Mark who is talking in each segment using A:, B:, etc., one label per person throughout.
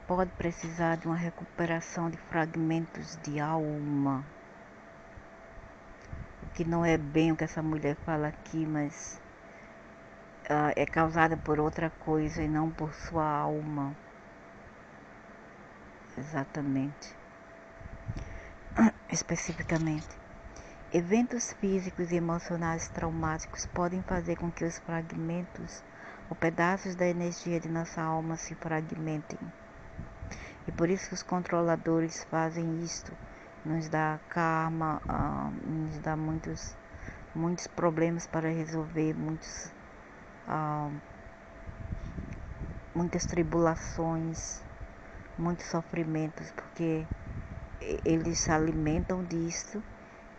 A: Pode precisar de uma recuperação de fragmentos de alma, que não é bem o que essa mulher fala aqui, mas é causada por outra coisa e não por sua alma. Exatamente. Especificamente, eventos físicos e emocionais traumáticos podem fazer com que os fragmentos ou pedaços da energia de nossa alma se fragmentem. E por isso que os controladores fazem isto. Nos dá karma, nos dá muitos problemas para resolver, muitas tribulações, muitos sofrimentos, porque eles se alimentam disto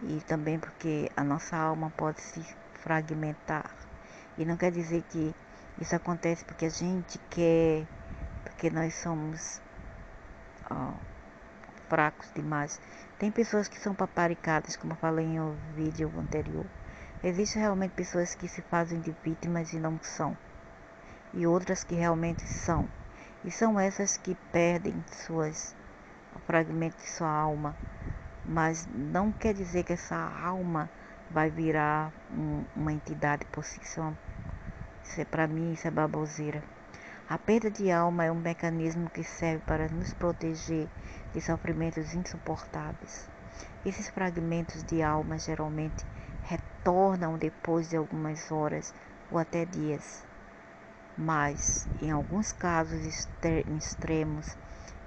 A: e também porque a nossa alma pode se fragmentar. E não quer dizer que isso acontece porque a gente quer, porque nós somos fracos demais. Tem pessoas que são paparicadas, como eu falei em um vídeo anterior. Existem realmente pessoas que se fazem de vítimas e não são. E outras que realmente são. E são essas que perdem fragmentos de sua alma. Mas não quer dizer que essa alma vai virar uma entidade por si só. Para mim, isso é baboseira. A perda de alma é um mecanismo que serve para nos proteger de sofrimentos insuportáveis. Esses fragmentos de alma geralmente retornam depois de algumas horas ou até dias. Mas, em alguns casos extremos,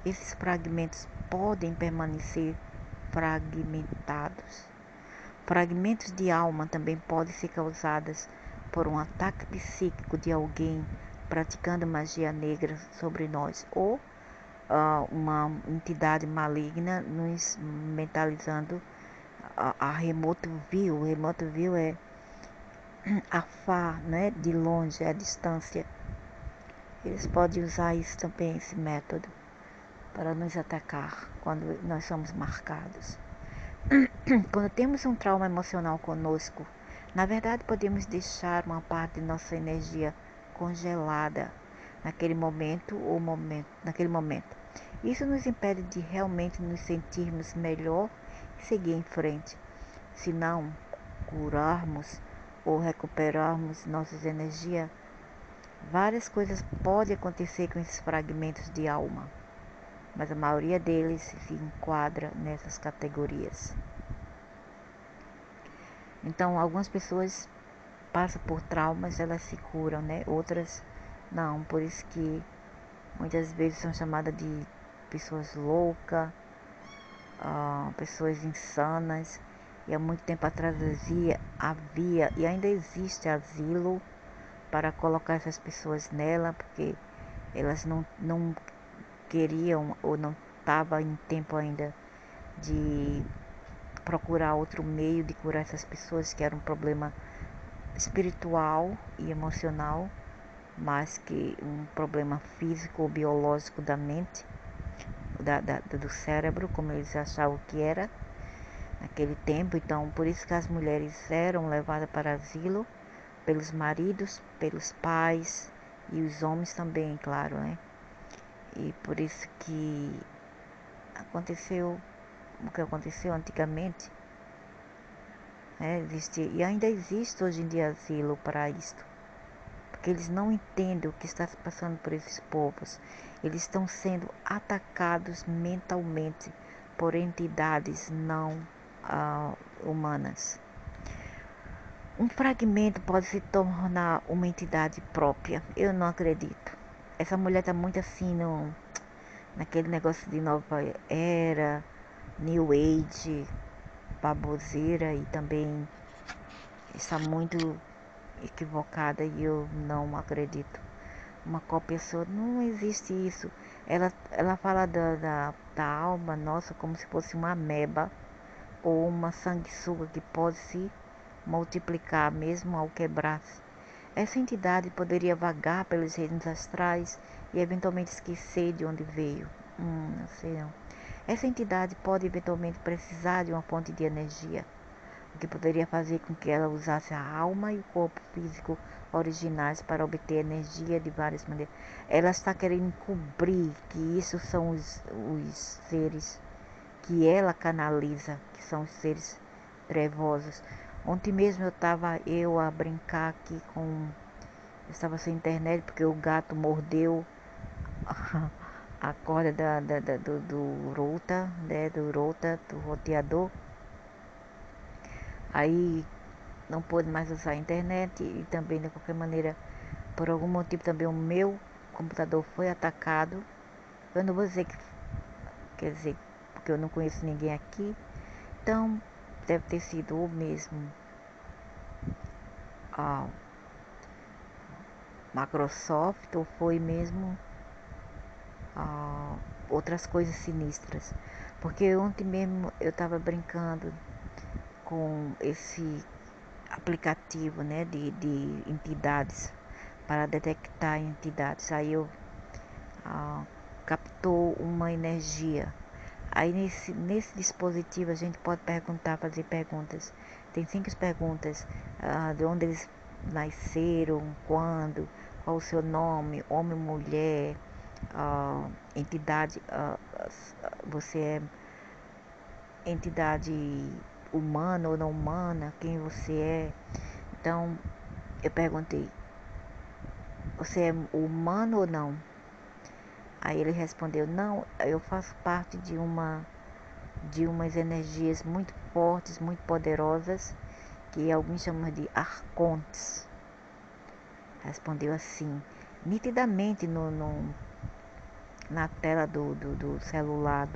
A: esses fragmentos podem permanecer fragmentados. Fragmentos de alma também podem ser causados por um ataque psíquico de alguém praticando magia negra sobre nós, ou uma entidade maligna nos mentalizando a remoto view. O remoto view é afar, né? De longe, a distância. Eles podem usar isso também, esse método, para nos atacar quando nós somos marcados. Quando temos um trauma emocional conosco, na verdade podemos deixar uma parte de nossa energia congelada naquele momento. Isso nos impede de realmente nos sentirmos melhor e seguir em frente. Se não curarmos ou recuperarmos nossas energias, várias coisas podem acontecer com esses fragmentos de alma, mas a maioria deles se enquadra nessas categorias. Então, algumas pessoas passam por traumas, elas se curam, né? Outras não, por isso que muitas vezes são chamadas de pessoas loucas, pessoas insanas. E há muito tempo atrás havia e ainda existe asilo para colocar essas pessoas nela, porque elas não queriam ou não estavam em tempo ainda de procurar outro meio de curar essas pessoas, que era um problema espiritual e emocional, mais que um problema físico ou biológico da mente, do cérebro, como eles achavam que era naquele tempo. Então, por isso que as mulheres eram levadas para asilo pelos maridos, pelos pais e os homens também, claro, né? E por isso que aconteceu o que aconteceu antigamente. E ainda existe hoje em dia asilo para isto, porque eles não entendem o que está se passando por esses povos. Eles estão sendo atacados mentalmente por entidades não humanas. Um fragmento pode se tornar uma entidade própria. Eu não acredito. Essa mulher está muito assim naquele negócio de nova era, New Age, baboseira, e também está muito equivocada e eu não acredito. Uma cópia só, não existe isso. Ela fala da alma nossa como se fosse uma ameba ou uma sanguessuga que pode se multiplicar mesmo ao quebrar-se. Essa entidade poderia vagar pelos reinos astrais e eventualmente esquecer de onde veio. Não sei não. Essa entidade pode eventualmente precisar de uma fonte de energia, o que poderia fazer com que ela usasse a alma e o corpo físico originais para obter energia de várias maneiras. Ela está querendo encobrir que isso são os seres que ela canaliza, que são os seres trevosos. Ontem mesmo eu estava a brincar aqui com... Eu estava sem internet porque o gato mordeu a corda do router, né, do roteador. Aí não pude mais usar a internet e também de qualquer maneira, por algum motivo também o meu computador foi atacado. Eu não vou dizer que, quer dizer, porque eu não conheço ninguém aqui, então deve ter sido o mesmo a Microsoft ou foi mesmo outras coisas sinistras. Porque ontem mesmo eu estava brincando com esse aplicativo, né, de entidades, para detectar entidades. Aí eu captou uma energia. Aí nesse dispositivo a gente pode perguntar, fazer perguntas. Tem 5 perguntas: de onde eles nasceram, quando, qual o seu nome, homem, mulher, entidade, você é entidade humana ou não humana, quem você é. Então eu perguntei: você é humano ou não? Aí ele respondeu: não, eu faço parte de umas energias muito fortes, muito poderosas, que alguns chamam de arcontes. Respondeu assim, nitidamente na tela do celular,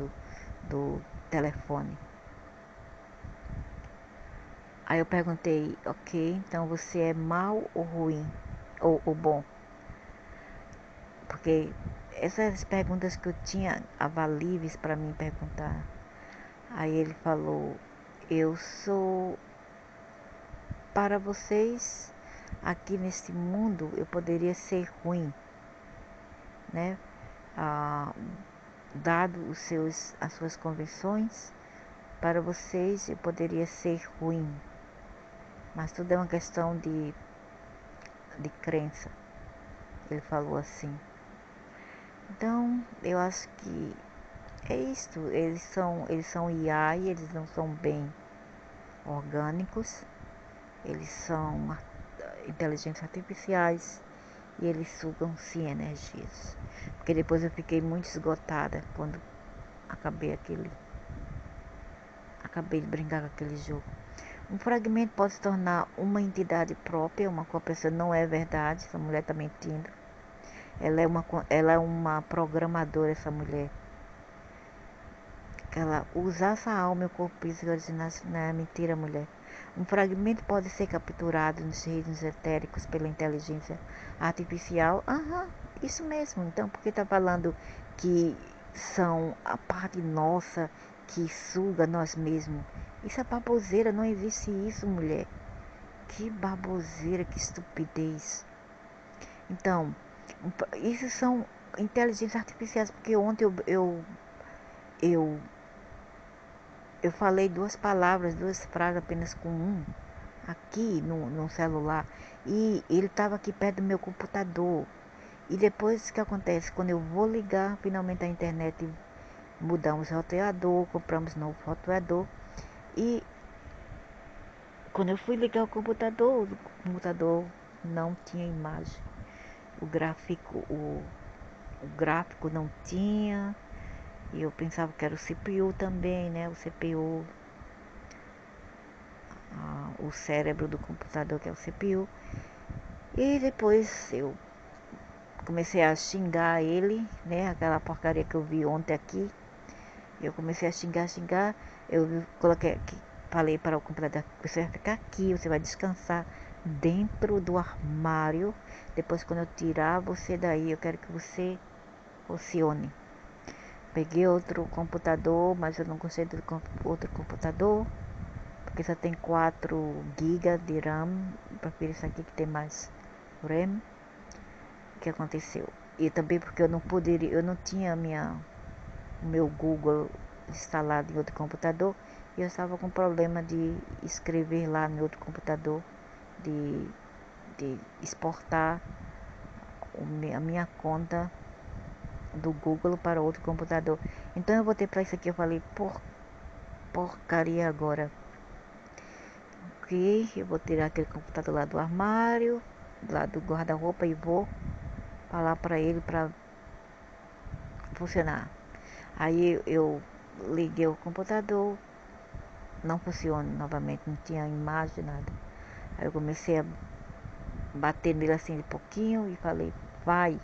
A: do telefone. Aí eu perguntei: ok, então você é mau ou ruim? Ou bom? Porque essas perguntas que eu tinha avalíveis para mim perguntar. Aí ele falou: eu sou, para vocês aqui neste mundo eu poderia ser ruim, né? Dado as suas convenções, para vocês eu poderia ser ruim, mas tudo é uma questão de crença. Ele falou assim. Então eu acho que é isto. Eles são IA e eles não são bem orgânicos. Eles são inteligências artificiais e eles sugam sim energias. Porque depois eu fiquei muito esgotada quando acabei de brincar com aquele jogo. Um fragmento pode se tornar uma entidade própria, uma coisa pessoa não é verdade, essa mulher está mentindo. Ela é uma programadora, essa mulher. Ela usa essa alma e o corpo físico original, não é mentira, mulher. Um fragmento pode ser capturado nos reinos etéricos pela inteligência artificial. Isso mesmo. Então, por que está falando que são a parte nossa que suga nós mesmos? Isso é baboseira, não existe isso, mulher. Que baboseira, que estupidez. Então, isso são inteligências artificiais, porque ontem eu falei 2 palavras, 2 frases apenas com aqui no celular, e ele estava aqui perto do meu computador. E depois o que acontece? Quando eu vou ligar finalmente a internet, mudamos o roteador, compramos novo roteador, e quando eu fui ligar o computador não tinha imagem. O gráfico não tinha, e eu pensava que era o CPU também, né? O CPU, o cérebro do computador, que é o CPU. E depois eu comecei a xingar ele, né? Aquela porcaria que eu vi ontem aqui. Eu comecei a xingar. Eu coloquei aqui, falei para o computador: você vai ficar aqui, você vai descansar dentro do armário. Depois, quando eu tirar você daí, eu quero que você funcione. Peguei outro computador, mas eu não gostei do outro computador, porque só tem 4 GB de RAM. Eu prefiro isso aqui que tem mais RAM. O que aconteceu? E também porque eu não tinha o meu Google instalado em outro computador, e eu estava com problema de escrever lá no outro computador, de de exportar a minha conta do Google para outro computador. Então eu voltei para isso aqui, eu falei, porcaria agora. Que eu vou tirar aquele computador lá do armário, lá do guarda-roupa e vou falar para ele para funcionar. Aí eu liguei o computador, não funciona novamente, não tinha imagem, nada. Aí eu comecei a bater nele assim de pouquinho e falei, vai,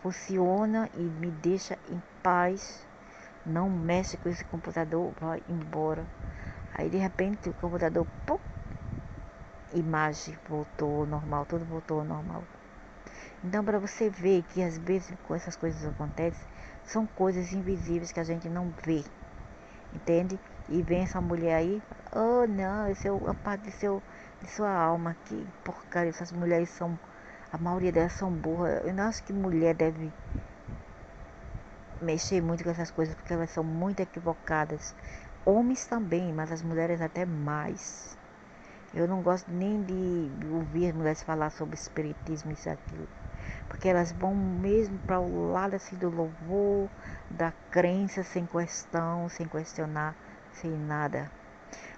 A: funciona e me deixa em paz, não mexe com esse computador, vai embora. Aí de repente o computador, pum, imagem voltou ao normal, tudo voltou ao normal. Então para você ver que às vezes com essas coisas acontecem, são coisas invisíveis que a gente não vê, entende? E vem essa mulher aí, oh não, esse é a parte de sua alma, que porcaria, essas mulheres são, a maioria delas são burras. Eu não acho que mulher deve mexer muito com essas coisas, porque elas são muito equivocadas. Homens também, mas as mulheres até mais. Eu não gosto nem de ouvir as mulheres falar sobre espiritismo, isso e aquilo. Porque elas vão mesmo para o lado assim do louvor, da crença, sem questão, sem questionar, sem nada.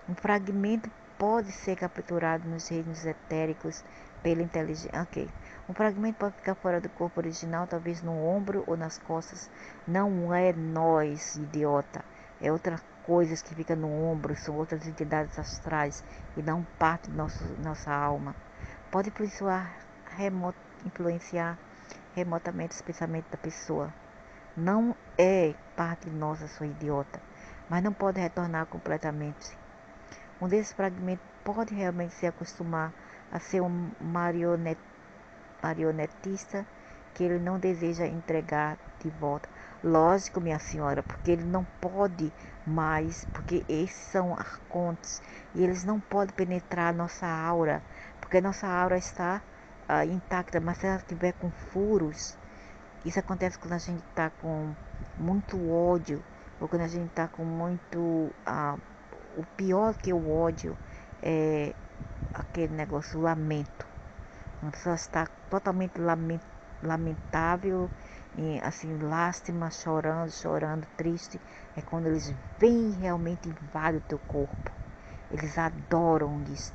A: Um fragmento pode ser capturado nos reinos etéricos pela inteligência. Ok. Um fragmento pode ficar fora do corpo original, talvez no ombro ou nas costas. Não é nós, idiota. É outra coisa que fica no ombro, são outras entidades astrais e não parte de nossa alma. Pode influenciar remotamente os pensamentos da pessoa. Não é parte nossa, sua idiota, mas não pode retornar completamente. Um desses fragmentos pode realmente se acostumar a ser um marionetista que ele não deseja entregar de volta. Lógico, minha senhora, porque ele não pode mais, porque esses são arcontes e eles não podem penetrar nossa aura, porque nossa aura está intacta, mas se ela estiver com furos, isso acontece quando a gente está com muito ódio, ou quando a gente está com muito. O pior que o ódio é aquele negócio, o lamento. Uma pessoa está totalmente lamentável, e, assim, lástima, chorando, triste. É quando eles vêm e realmente invadem o teu corpo. Eles adoram isso.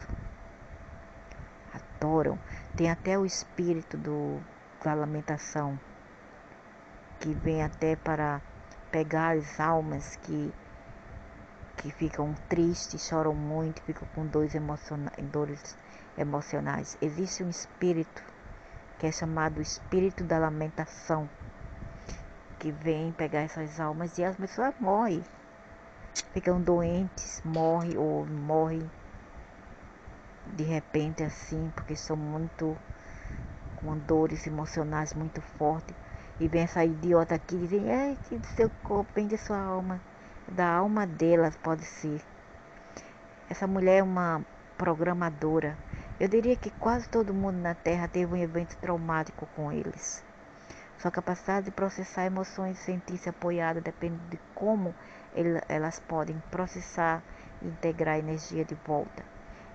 A: Adoram. Tem até o espírito da lamentação, que vem até para pegar as almas que ficam tristes, choram muito, ficam com dores emocionais. Existe um espírito que é chamado espírito da lamentação, que vem pegar essas almas e as pessoas morrem, ficam doentes, morrem ou morrem de repente assim, porque são muito com dores emocionais muito fortes. E vem essa idiota aqui e diz, que do seu corpo, vem de sua alma. Da alma delas pode ser. Essa mulher é uma programadora. Eu diria que quase todo mundo na Terra teve um evento traumático com eles. Sua capacidade de processar emoções e sentir-se apoiada depende de como elas podem processar e integrar a energia de volta.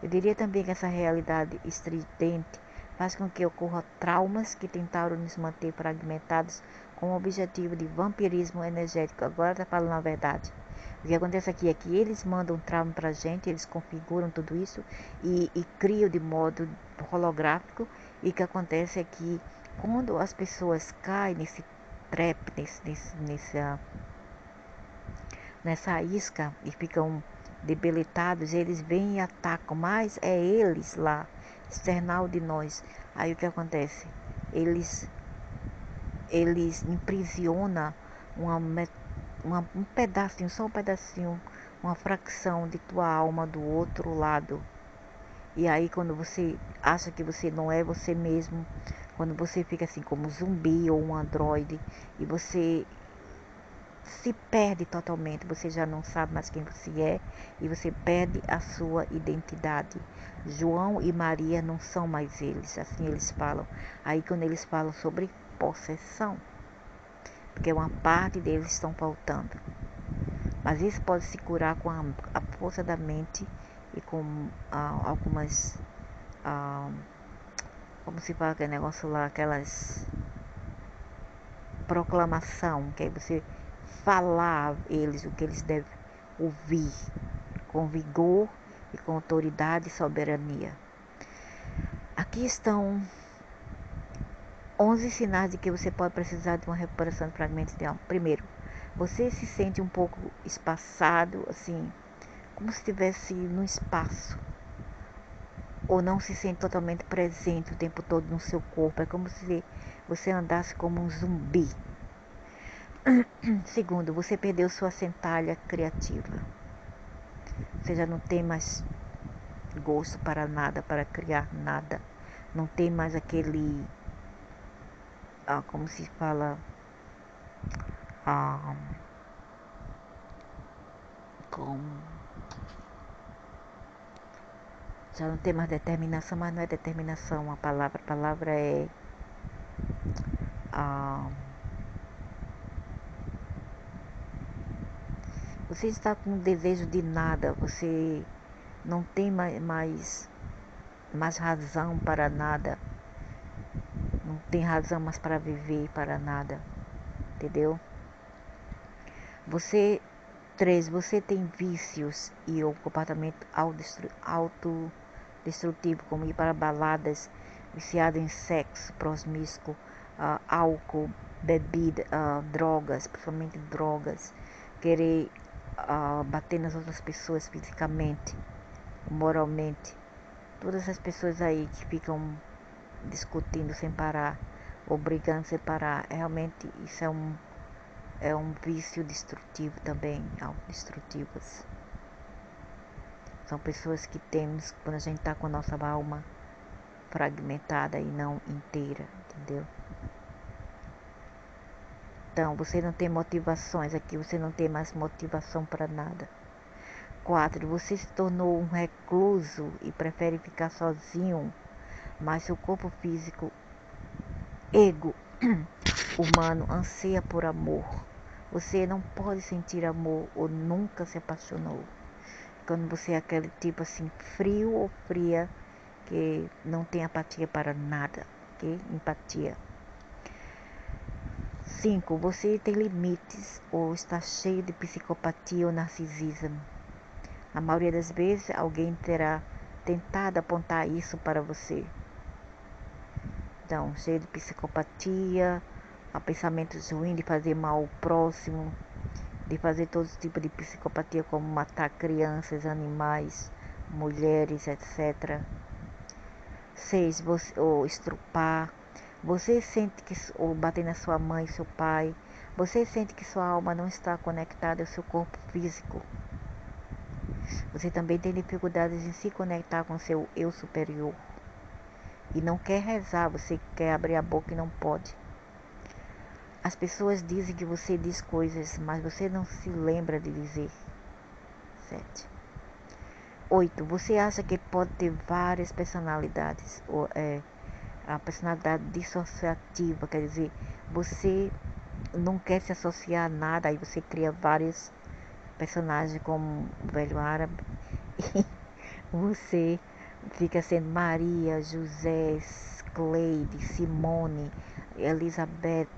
A: Eu diria também que essa realidade estridente faz com que ocorram traumas que tentaram nos manter fragmentados com o objetivo de vampirismo energético. Agora está falando a verdade. O que acontece aqui é que eles mandam trauma para a gente, eles configuram tudo isso e criam de modo holográfico. E o que acontece é que quando as pessoas caem nesse trap, nessa isca e ficam debilitados, eles vêm e atacam, mas é eles lá, external de nós. Aí o que acontece? Eles imprisionam um pedacinho, só um pedacinho, uma fração de tua alma do outro lado. E aí quando você acha que você não é você mesmo, quando você fica assim como zumbi ou um androide, e você se perde totalmente, você já não sabe mais quem você é e você perde a sua identidade. João e Maria não são mais eles, assim eles falam. Aí quando eles falam sobre possessão, porque uma parte deles estão faltando. Mas isso pode se curar com a força da mente e com algumas como se fala aquele negócio lá, aquelas proclamação, que aí você falar a eles o que eles devem ouvir, com vigor e com autoridade e soberania. Aqui estão 11 sinais de que você pode precisar de uma recuperação de fragmentos de alma. Primeiro, você se sente um pouco espaçado, assim, como se estivesse no espaço, ou não se sente totalmente presente o tempo todo no seu corpo. É como se você andasse como um zumbi. Segundo, você perdeu sua centelha criativa. Você já não tem mais gosto para nada, para criar nada. Não tem mais aquele, como se fala, já não tem mais determinação, mas não é determinação a palavra é você está com desejo de nada, você não tem mais razão para nada, não tem razão mais para viver, para nada, entendeu? Você tem vícios e o comportamento autodestrutivo, como ir para baladas, viciado em sexo promíscuo, álcool, bebida, drogas, principalmente drogas, querer bater nas outras pessoas fisicamente, moralmente. Todas essas pessoas aí que ficam discutindo sem parar, ou brigando sem parar, realmente isso é um vício destrutivo também, autodestrutivas. São pessoas que temos quando a gente está com a nossa alma fragmentada e não inteira, entendeu? Então, você não tem motivações aqui, você não tem mais motivação para nada. 4. Você se tornou um recluso e prefere ficar sozinho, mas seu corpo físico, ego humano, anseia por amor. Você não pode sentir amor ou nunca se apaixonou. Quando você é aquele tipo assim, frio ou fria, que não tem apatia para nada, ok? Empatia. 5. Você tem limites ou está cheio de psicopatia ou narcisismo. A maioria das vezes alguém terá tentado apontar isso para você. Então, cheio de psicopatia, pensamentos ruins de fazer mal ao próximo, de fazer todo tipo de psicopatia, como matar crianças, animais, mulheres, etc. 6. Ou estrupar. Você sente que, ou bater na sua mãe e seu pai, você sente que sua alma não está conectada ao seu corpo físico. Você também tem dificuldades em se conectar com seu eu superior. E não quer rezar, você quer abrir a boca e não pode. As pessoas dizem que você diz coisas, mas você não se lembra de dizer. 7. 8. Você acha que pode ter várias personalidades. A personalidade dissociativa, quer dizer, você não quer se associar a nada, aí você cria vários personagens como o velho árabe. E você fica sendo Maria, José, Cleide, Simone, Elizabeth,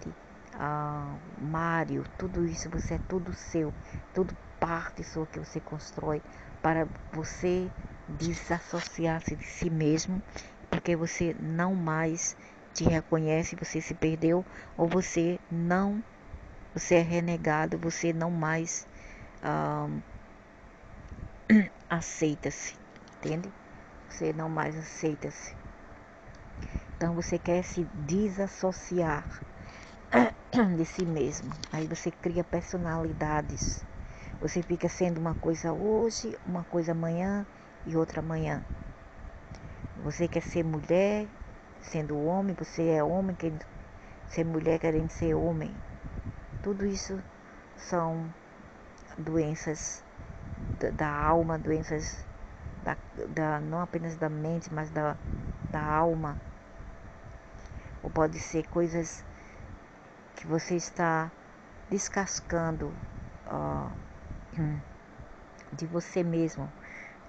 A: Mário, tudo isso, você é tudo seu, tudo parte sua que você constrói para você desassociar-se de si mesmo, porque você não mais te reconhece, você se perdeu, ou você é renegado, você não mais aceita-se, entende? Você não mais aceita-se. Então você quer se desassociar de si mesmo. Aí você cria personalidades. Você fica sendo uma coisa hoje, uma coisa amanhã e outra amanhã. Você quer ser mulher, sendo homem, você é homem, querendo ser mulher, querendo ser homem. Tudo isso são doenças da alma, doenças não apenas da mente, mas da alma. Ou pode ser coisas que você está descascando de você mesmo.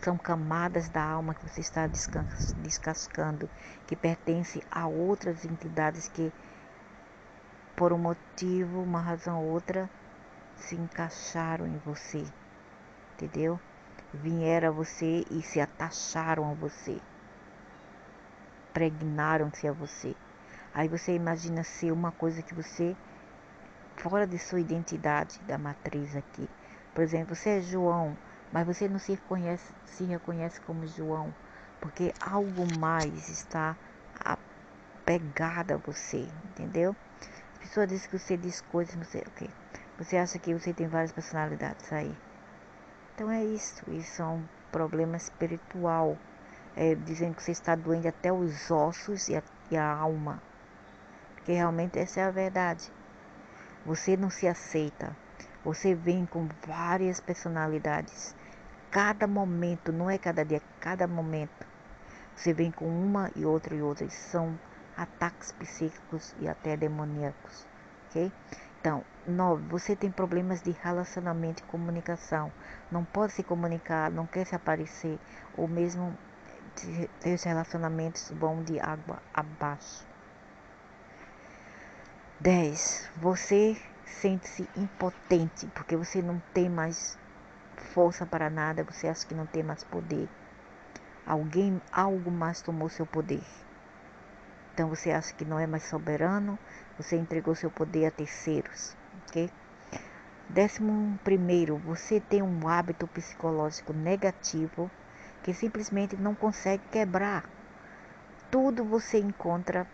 A: São camadas da alma que você está descascando, que pertencem a outras entidades que, por um motivo, uma razão ou outra, se encaixaram em você, entendeu? Vieram a você e se atacharam a você, pregnaram-se a você. Aí você imagina ser uma coisa que você, fora de sua identidade da matriz aqui. Por exemplo, você é João, mas você não se reconhece como João, porque algo mais está apegado a você, entendeu? A pessoa diz que você diz coisas, você, okay. Você acha que você tem várias personalidades aí. Então é isso é um problema espiritual. Dizendo que você está doente até os ossos e a alma. Porque realmente essa é a verdade. Você não se aceita. Você vem com várias personalidades. Cada momento, não é cada dia, cada momento. Você vem com uma e outra e outra. São ataques psíquicos e até demoníacos. Ok? Então, 9. Você tem problemas de relacionamento e comunicação. Não pode se comunicar, não quer se aparecer. Ou mesmo seus relacionamentos vão de água abaixo. 10. Você sente-se impotente porque você não tem mais força para nada, você acha que não tem mais poder. Algo mais tomou seu poder. Então você acha que não é mais soberano, você entregou seu poder a terceiros, ok? 11. Você tem um hábito psicológico negativo que simplesmente não consegue quebrar. Tudo você encontra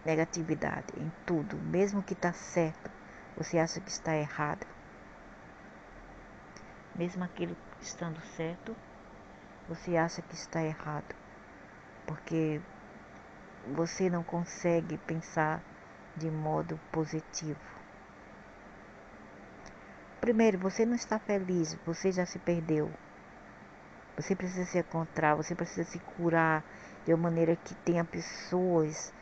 A: negatividade, em tudo. Mesmo que está certo, você acha que está errado. Mesmo aquilo estando certo, você acha que está errado. Porque você não consegue pensar de modo positivo. Primeiro, você não está feliz, você já se perdeu. Você precisa se encontrar, você precisa se curar de uma maneira que tenha pessoas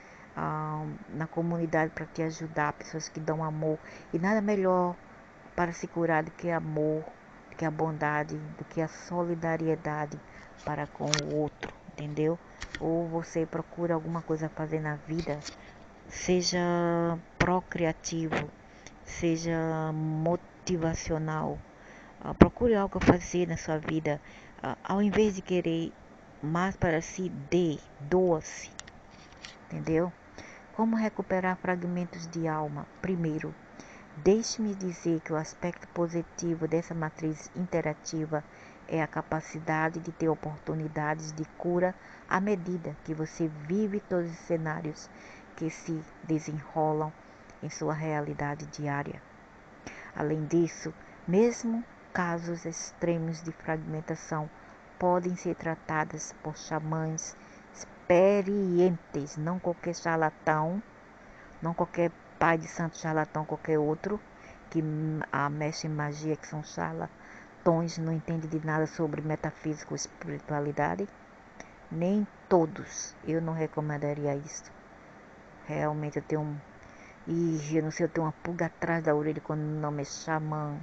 A: na comunidade para te ajudar, pessoas que dão amor. E nada melhor para se curar do que amor, do que a bondade, do que a solidariedade para com o outro, entendeu? Ou você procura alguma coisa a fazer na vida, seja procriativo, seja motivacional. Procure algo a fazer na sua vida. Ao invés de querer mais para si, doa-se. Entendeu? Como recuperar fragmentos de alma? Primeiro, deixe-me dizer que o aspecto positivo dessa matriz interativa é a capacidade de ter oportunidades de cura à medida que você vive todos os cenários que se desenrolam em sua realidade diária. Além disso, mesmo casos extremos de fragmentação podem ser tratados por xamãs experientes, não qualquer charlatão, não qualquer pai de santo charlatão, qualquer outro, que mexe em magia, que são charlatões, não entende de nada sobre metafísica ou espiritualidade. Nem todos, eu não recomendaria isso. Realmente eu tenho eu não sei, eu tenho uma pulga atrás da orelha quando o nome é xamã,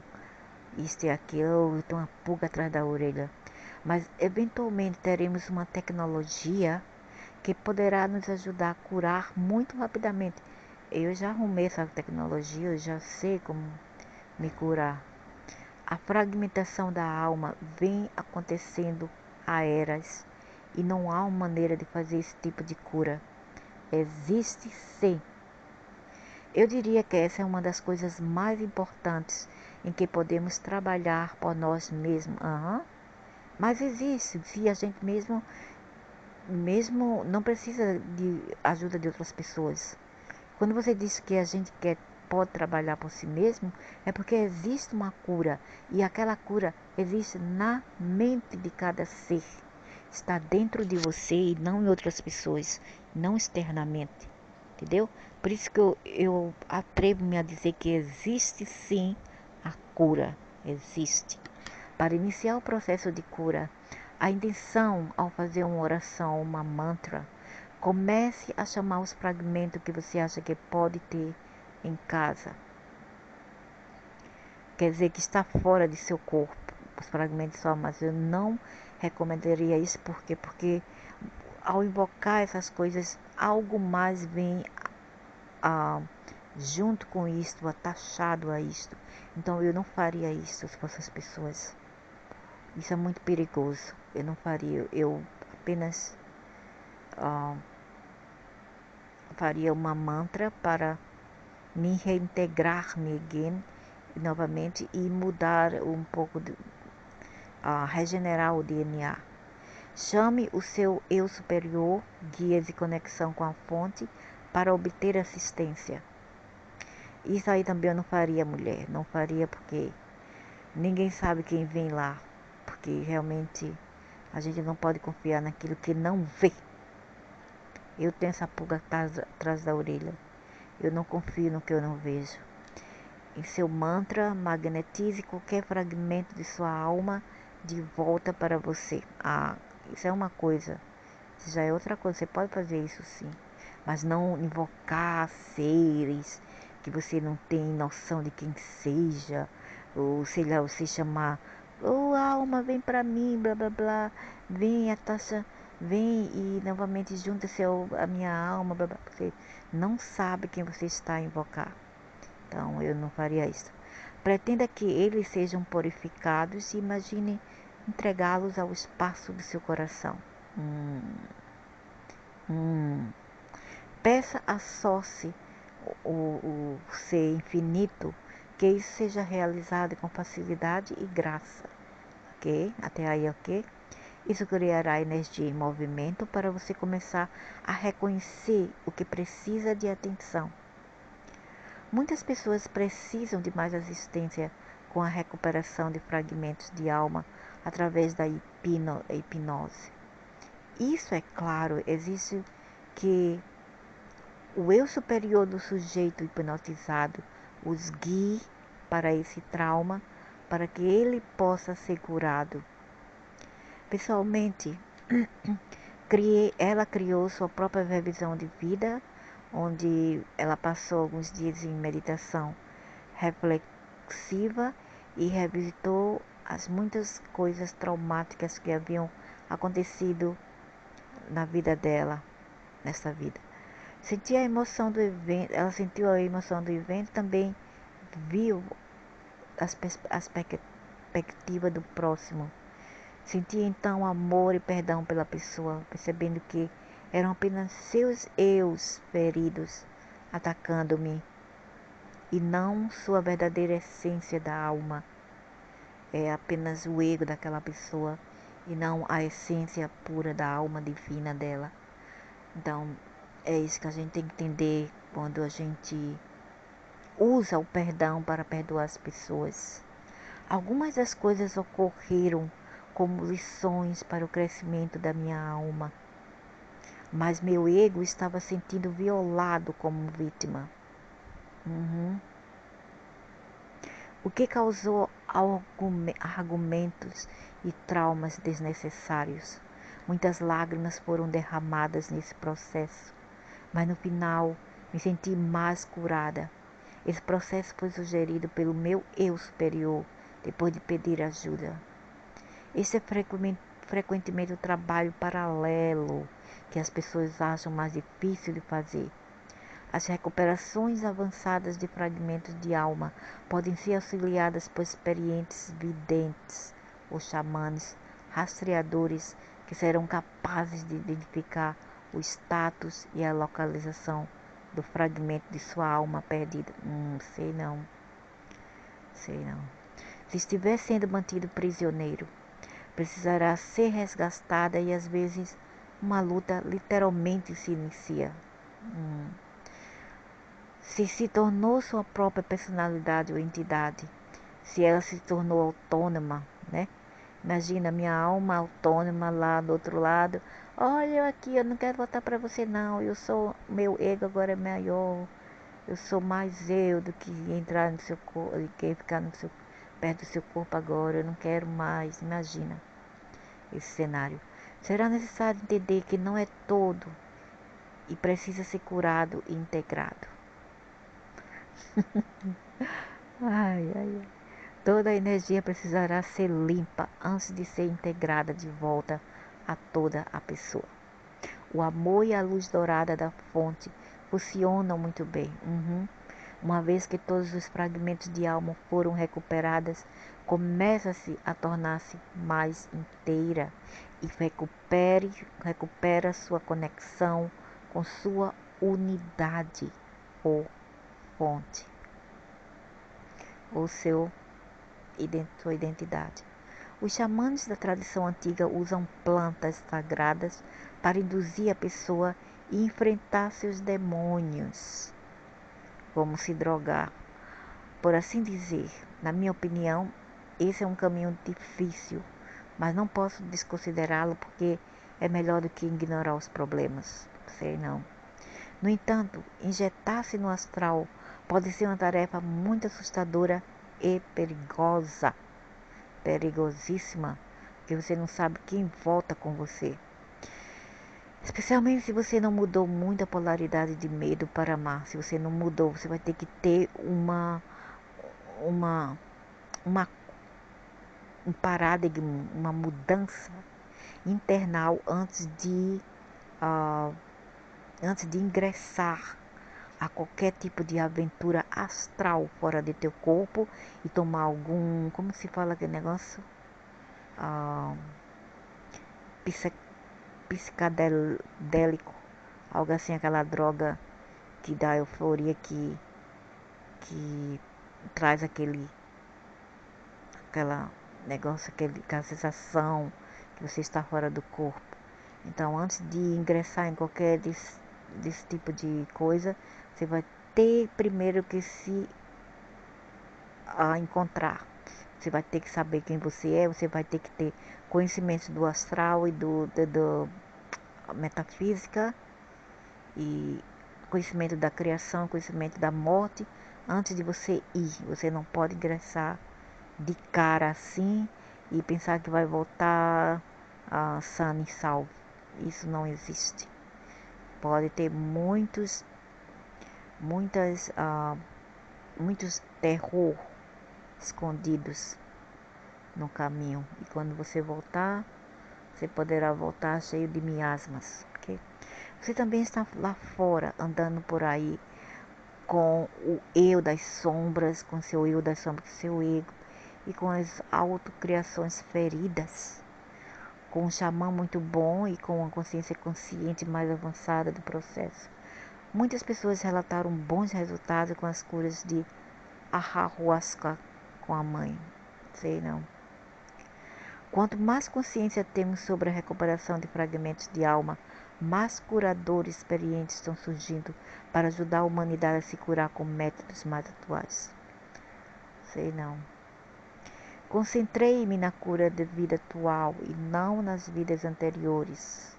A: isto e aquilo, eu tenho uma pulga atrás da orelha. Mas eventualmente teremos uma tecnologia que poderá nos ajudar a curar muito rapidamente. Eu já arrumei essa tecnologia, eu já sei como me curar. A fragmentação da alma vem acontecendo há eras e não há uma maneira de fazer esse tipo de cura. Existe sim. Eu diria que essa é uma das coisas mais importantes em que podemos trabalhar por nós mesmos. Mas existe, se a gente mesmo não precisa de ajuda de outras pessoas. Quando você diz que a gente pode trabalhar por si mesmo, é porque existe uma cura. E aquela cura existe na mente de cada ser. Está dentro de você e não em outras pessoas, não externamente. Entendeu? Por isso que eu atrevo-me a dizer que existe sim a cura. Existe. Para iniciar o processo de cura, a intenção ao fazer uma oração, uma mantra, comece a chamar os fragmentos que você acha que pode ter em casa. Quer dizer que está fora de seu corpo. os fragmentos só, mas eu não recomendaria isso, porque ao invocar essas coisas, algo mais vem junto com isto, atachado a isto. Então eu não faria isso se fosse as pessoas. Isso é muito perigoso. Eu não faria. Eu apenas faria uma mantra para me reintegrar-me novamente e mudar um pouco, regenerar o DNA. Chame o seu eu superior, guias e conexão com a fonte para obter assistência. Isso aí também eu não faria, mulher. Não faria porque ninguém sabe quem vem lá. Porque realmente a gente não pode confiar naquilo que não vê. Eu tenho essa pulga atrás da orelha. Eu não confio no que eu não vejo. Em seu mantra, magnetize qualquer fragmento de sua alma de volta para você. Isso é uma coisa. Isso já é outra coisa. Você pode fazer isso sim. Mas não invocar seres que você não tem noção de quem seja. Ou sei lá, você chamar. Alma, vem pra mim, blá blá blá. Vem, a taxa. Vem e novamente junta-se a minha alma, blá blá. Você não sabe quem você está a invocar. Então eu não faria isso. Pretenda que eles sejam purificados e imagine entregá-los ao espaço do seu coração. Peça a Sóci, o ser infinito, que isso seja realizado com facilidade e graça. Ok? Até aí, ok? Isso criará energia em movimento para você começar a reconhecer o que precisa de atenção. Muitas pessoas precisam de mais assistência com a recuperação de fragmentos de alma através da hipnose. Isso é claro, existe que o eu superior do sujeito hipnotizado os guie para esse trauma, para que ele possa ser curado. Pessoalmente, ela criou sua própria revisão de vida, onde ela passou alguns dias em meditação reflexiva e revisitou as muitas coisas traumáticas que haviam acontecido na vida dela, nessa vida. Sentia a emoção do evento, ela sentiu a emoção do evento, também viu a perspectiva do próximo. Sentia então amor e perdão pela pessoa, percebendo que eram apenas seus eus feridos atacando-me e não sua verdadeira essência da alma. É apenas o ego daquela pessoa e não a essência pura da alma divina dela. Então, é isso que a gente tem que entender quando a gente usa o perdão para perdoar as pessoas. Algumas das coisas ocorreram como lições para o crescimento da minha alma, mas meu ego estava sentindo violado como vítima. O que causou argumentos e traumas desnecessários. Muitas lágrimas foram derramadas nesse processo, mas no final me senti mais curada. Esse processo foi sugerido pelo meu eu superior depois de pedir ajuda. Esse é frequentemente o trabalho paralelo que as pessoas acham mais difícil de fazer. As recuperações avançadas de fragmentos de alma podem ser auxiliadas por experientes videntes ou xamanes rastreadores que serão capazes de identificar o status e a localização do fragmento de sua alma perdida. Sei não. Se estiver sendo mantido prisioneiro, precisará ser resgatada e às vezes uma luta literalmente se inicia. Se tornou sua própria personalidade ou entidade, se ela se tornou autônoma, né? Imagina minha alma autônoma lá do outro lado. Olha aqui, eu não quero voltar para você não. Meu ego agora é maior. Eu sou mais eu do que entrar no seu corpo, do que ficar perto do seu corpo agora. Eu não quero mais. Imagina esse cenário. Será necessário entender que não é todo e precisa ser curado e integrado. Ai. Toda a energia precisará ser limpa antes de ser integrada de volta a toda a pessoa. O amor e a luz dourada da fonte funcionam muito bem. Uma vez que todos os fragmentos de alma foram recuperados, começa-se a tornar-se mais inteira e recupera sua conexão com sua unidade ou fonte, ou sua identidade. Os xamãs da tradição antiga usam plantas sagradas para induzir a pessoa a enfrentar seus demônios, como se drogar. Por assim dizer, na minha opinião, esse é um caminho difícil, mas não posso desconsiderá-lo porque é melhor do que ignorar os problemas. Sei não. No entanto, injetar-se no astral pode ser uma tarefa muito assustadora e perigosa. Perigosíssima, porque você não sabe quem volta com você. Especialmente se você não mudou muito a polaridade de medo para amar. Se você não mudou, você vai ter que ter um paradigma, uma mudança internal antes de ingressar a qualquer tipo de aventura astral fora de teu corpo e tomar algum, como se fala aquele negócio? Psicadélico, algo assim, aquela droga que dá euforia, que traz aquela negócio, aquela sensação que você está fora do corpo. Então, antes de ingressar em qualquer desse tipo de coisa, você vai ter primeiro que se encontrar. Você vai ter que saber quem você é, você vai ter que ter conhecimento do astral e do metafísica, e conhecimento da criação, conhecimento da morte, antes de você ir. Você não pode ingressar de cara assim e pensar que vai voltar sano e salvo. Isso não existe. Pode ter muitos terror escondidos no caminho. E quando você voltar, você poderá voltar cheio de miasmas. Okay? Você também está lá fora, andando por aí, com o eu das sombras, com seu eu das sombras, seu ego, e com as autocriações feridas, com um xamã muito bom e com uma consciência consciente mais avançada do processo. Muitas pessoas relataram bons resultados com as curas de ayahuasca com a mãe. Sei não. Quanto mais consciência temos sobre a recuperação de fragmentos de alma, mais curadores experientes estão surgindo para ajudar a humanidade a se curar com métodos mais atuais. Sei não. Concentrei-me na cura da vida atual e não nas vidas anteriores.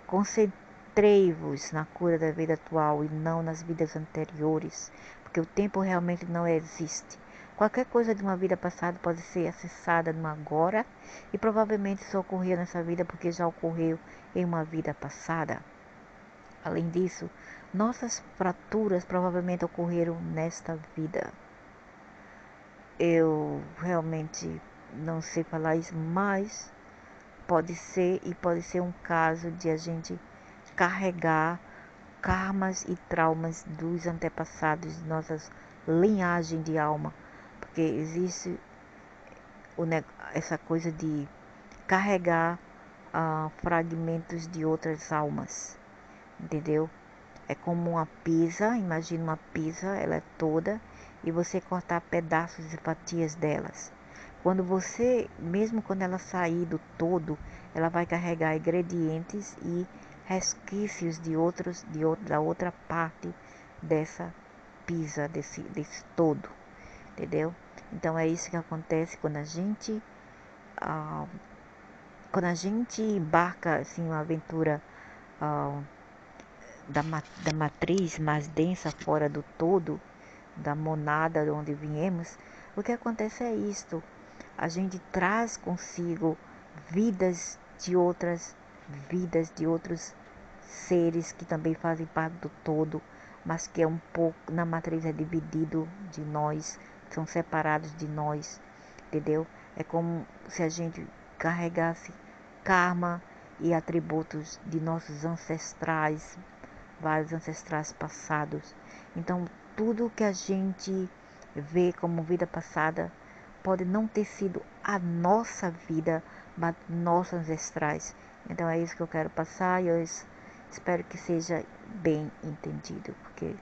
A: Concentrei-vos na cura da vida atual e não nas vidas anteriores, porque o tempo realmente não existe. Qualquer coisa de uma vida passada pode ser acessada no agora e provavelmente só ocorreu nessa vida porque já ocorreu em uma vida passada. Além disso, nossas fraturas provavelmente ocorreram nesta vida. Eu realmente não sei falar isso, mas pode ser um caso de a gente carregar karmas e traumas dos antepassados, de nossas linhagens de alma, porque existe essa coisa de carregar fragmentos de outras almas, entendeu? É como uma pizza, imagina uma pizza, ela é toda, e você cortar pedaços e fatias delas. Mesmo quando ela sair do todo, ela vai carregar ingredientes e resquícios da outra parte dessa pizza, desse todo, entendeu? Então é isso que acontece quando a gente embarca assim uma aventura da matriz mais densa fora do todo, da monada de onde viemos. O que acontece é isto: a gente traz consigo vidas de outros seres que também fazem parte do todo, mas que é um pouco, na matriz é dividido de nós são separados de nós, entendeu? É como se a gente carregasse karma e atributos de nossos ancestrais, vários ancestrais passados. Então, tudo que a gente vê como vida passada pode não ter sido a nossa vida, mas nossos ancestrais. Então, é isso que eu quero passar e eu espero que seja bem entendido, porque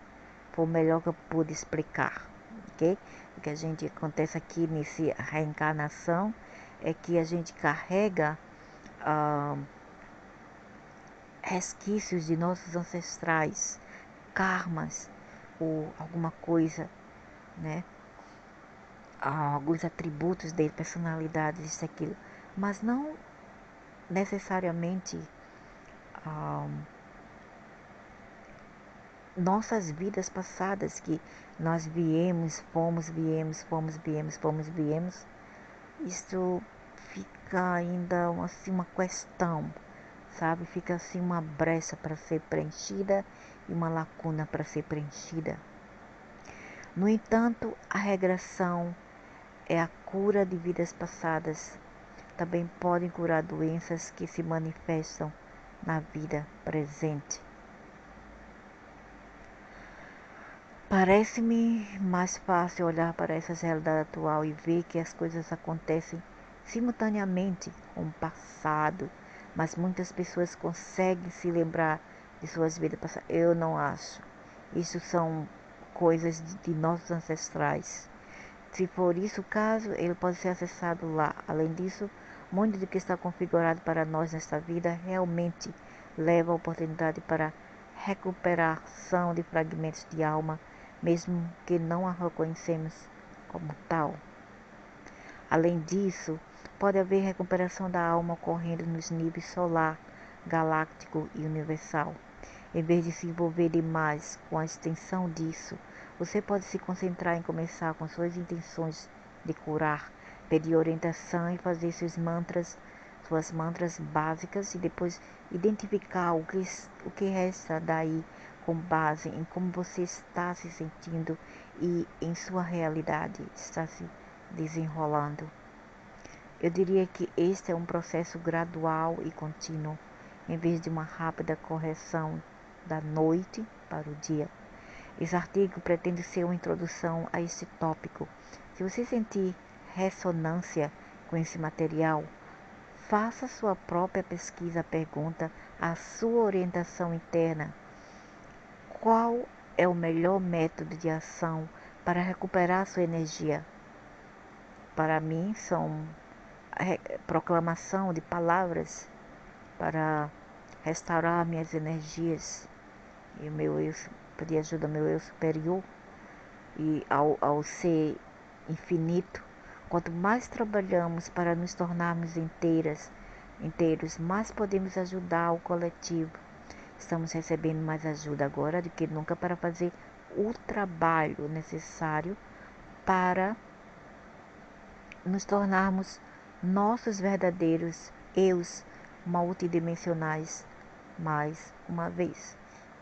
A: foi o melhor que eu pude explicar, ok? O que a gente acontece aqui nessa reencarnação é que a gente carrega resquícios de nossos ancestrais, karmas ou alguma coisa, né? Alguns atributos dele, personalidades, isso, aquilo, mas não necessariamente nossas vidas passadas, que nós viemos, fomos, isso fica ainda assim uma questão, sabe? Fica assim uma brecha para ser preenchida e uma lacuna para ser preenchida. No entanto, a regressão é a cura de vidas passadas. Também podem curar doenças que se manifestam na vida presente. Parece-me mais fácil olhar para essa realidade atual e ver que as coisas acontecem simultaneamente com o passado, mas muitas pessoas conseguem se lembrar de suas vidas passadas. Eu não acho. Isso são coisas de nossos ancestrais. Se for isso o caso, ele pode ser acessado lá. Além disso, muito do que está configurado para nós nesta vida realmente leva a oportunidade para recuperação de fragmentos de alma, mesmo que não a reconhecemos como tal. Além disso, pode haver recuperação da alma ocorrendo nos níveis solar, galáctico e universal. Em vez de se envolver demais com a extensão disso, você pode se concentrar em começar com suas intenções de curar, pedir orientação e fazer suas mantras básicas e depois identificar o que resta daí com base em como você está se sentindo e em sua realidade está se desenrolando. Eu diria que este é um processo gradual e contínuo, em vez de uma rápida correção da noite para o dia. Esse artigo pretende ser uma introdução a este tópico. Se você sentir ressonância com esse material, faça sua própria pesquisa, pergunta à sua orientação interna: qual é o melhor método de ação para recuperar sua energia? Para mim, são proclamação de palavras para restaurar minhas energias e o meu eu, pedir ajuda ao meu eu superior e ao ser infinito. Quanto mais trabalhamos para nos tornarmos inteiros, mais podemos ajudar o coletivo. Estamos recebendo mais ajuda agora do que nunca para fazer o trabalho necessário para nos tornarmos nossos verdadeiros eus multidimensionais mais uma vez.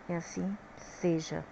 A: E assim seja.